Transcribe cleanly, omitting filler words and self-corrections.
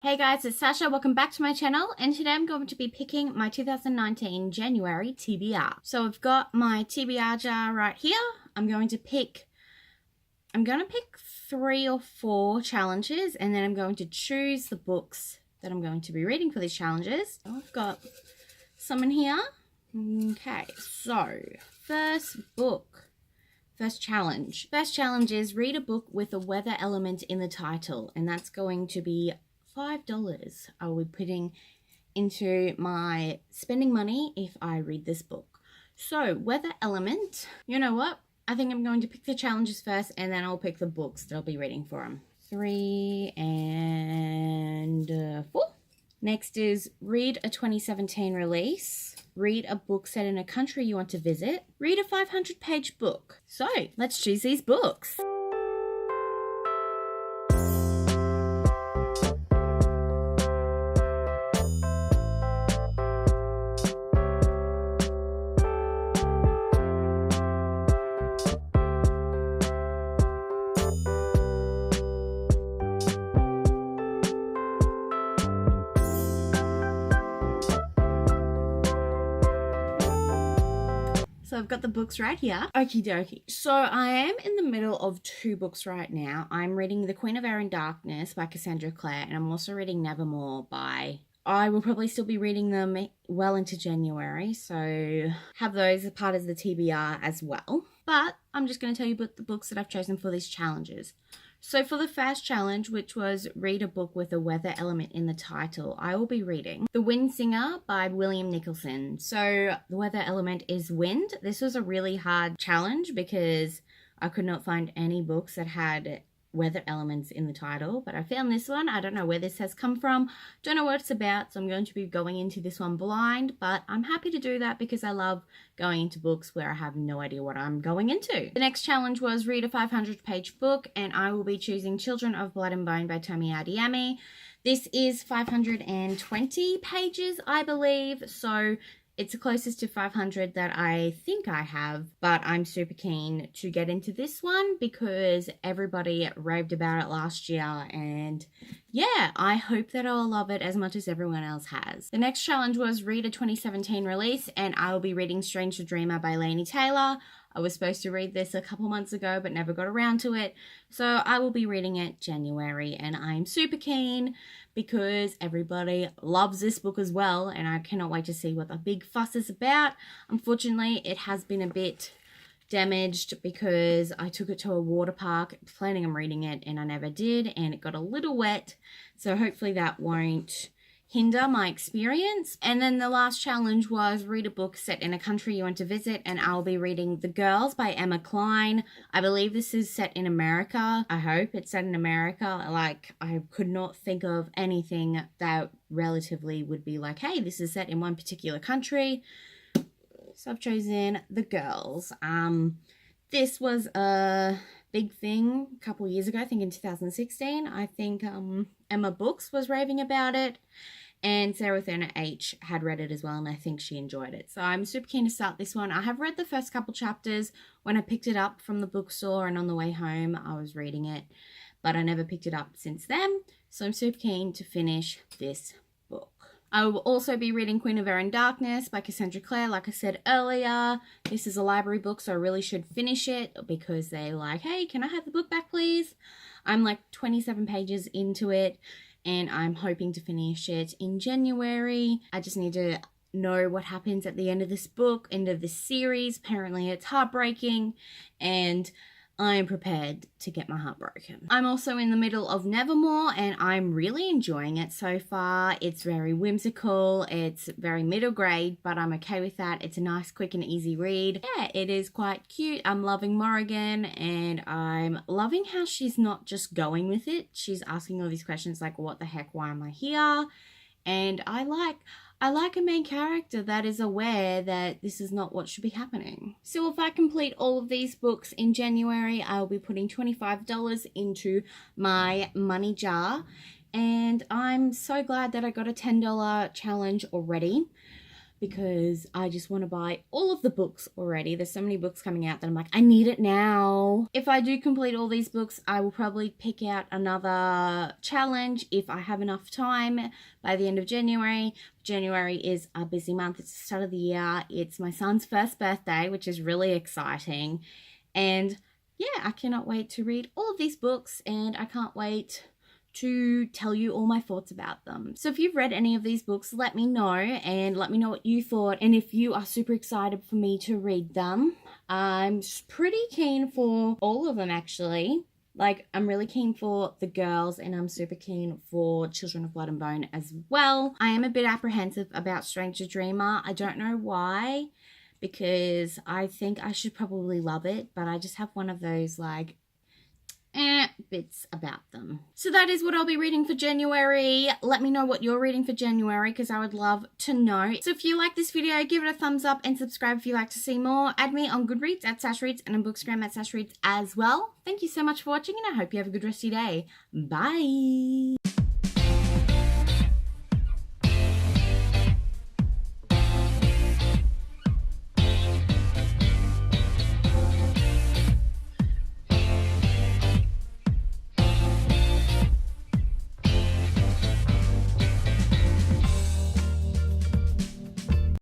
Hey guys, it's Sasha. Welcome back to my channel, and today I'm going to be picking my 2019 January TBR. So I've got my TBR jar right here. I'm going to pick 3 or 4 challenges, and then I'm going to choose the books that I'm going to be reading for these challenges. So I've got some in here. Okay, so first challenge. First challenge is read a book with a weather element in the title, and that's going to be $5 I will be putting into my spending money if I read this book. So, weather element, you know what? I think I'm going to pick the challenges first, and then I'll pick the books that I'll be reading for them. 3 and 4. Next is read a 2017 release. Read a book set in a country you want to visit. Read a 500-page book. So, let's choose these books. So I've got the books right here. Okie dokie. So I am in the middle of 2 books right now. I'm reading The Queen of Air and Darkness by Cassandra Clare, and I'm also reading Nevermore by... I will probably still be reading them well into January, so have those as part of the TBR as well. But I'm just going to tell you about the books that I've chosen for these challenges. So for the first challenge, which was read a book with a weather element in the title, I will be reading The Wind Singer by William Nicholson. So the weather element is wind. This was a really hard challenge because I could not find any books that had weather elements in the title, but I found this one. I don't know where this has come from, don't know what it's about, so I'm going to be going into this one blind, but I'm happy to do that because I love going into books where I have no idea what I'm going into. The next challenge was read a 500-page book, and I will be choosing Children of Blood and Bone by Tomi Adeyemi. This is 520 pages, I believe, so it's the closest to 500 that I think I have, but I'm super keen to get into this one because everybody raved about it last year, and yeah, I hope that I'll love it as much as everyone else has. The next challenge was read a 2017 release, and I will be reading Strange the Dreamer by Laini Taylor. I was supposed to read this a couple months ago, but never got around to it. So I will be reading it January, and I'm super keen because everybody loves this book as well, and I cannot wait to see what the big fuss is about. Unfortunately, it has been a bit damaged because I took it to a water park planning on reading it, and I never did, and it got a little wet. So hopefully that won't hinder my experience. And then the last challenge was read a book set in a country you want to visit, and I'll be reading The Girls by Emma Cline. I believe this is set in America. I hope it's set in America. Like, I could not think of anything that relatively would be like, hey, this is set in one particular country. So I've chosen The Girls. This was a big thing a couple years ago, I think in 2016. I think Emma Books was raving about it, and Sarah Thurner H had read it as well, and I think she enjoyed it. So I'm super keen to start this one. I have read the first couple chapters when I picked it up from the bookstore, and on the way home I was reading it, but I never picked it up since then. So I'm super keen to finish this book. I will also be reading Queen of Air and Darkness by Cassandra Clare. Like I said earlier, this is a library book, so I really should finish it because they're like, hey, can I have the book back, please? I'm like 27 pages into it, and I'm hoping to finish it in January. I just need to know what happens at the end of this book, end of this series. Apparently it's heartbreaking, and I'm prepared to get my heart broken. I'm also in the middle of Nevermore, and I'm really enjoying it so far. It's very whimsical, it's very middle grade, but I'm okay with that. It's a nice, quick and easy read. Yeah, it is quite cute. I'm loving Morrigan, and I'm loving how she's not just going with it. She's asking all these questions like, what the heck, why am I here? And I like a main character that is aware that this is not what should be happening. So if I complete all of these books in January, I'll be putting $25 into my money jar. And I'm so glad that I got a $10 challenge already. because I just want to buy all of the books already. There's so many books coming out that I'm like, I need it now. If I do complete all these books, I will probably pick out another challenge if I have enough time by the end of January. January is a busy month. It's the start of the year. It's my son's first birthday, which is really exciting. And yeah, I cannot wait to read all of these books, and I can't wait to tell you all my thoughts about them. So if you've read any of these books, let me know, and let me know what you thought, and if you are super excited for me to read them. I'm pretty keen for all of them, actually. Like, I'm really keen for The Girls, and I'm super keen for Children of Blood and Bone as well. I am a bit apprehensive about Stranger Dreamer. I don't know why, because I think I should probably love it, but I just have one of those, like, bits about them. So that is what I'll be reading for January. Let me know what you're reading for January, because I would love to know. So if you like this video, give it a thumbs up and subscribe if you like to see more. Add me on Goodreads at sashreads and on Bookstagram at sashreads as well. Thank you so much for watching, and I hope you have a good rest of your day. Bye!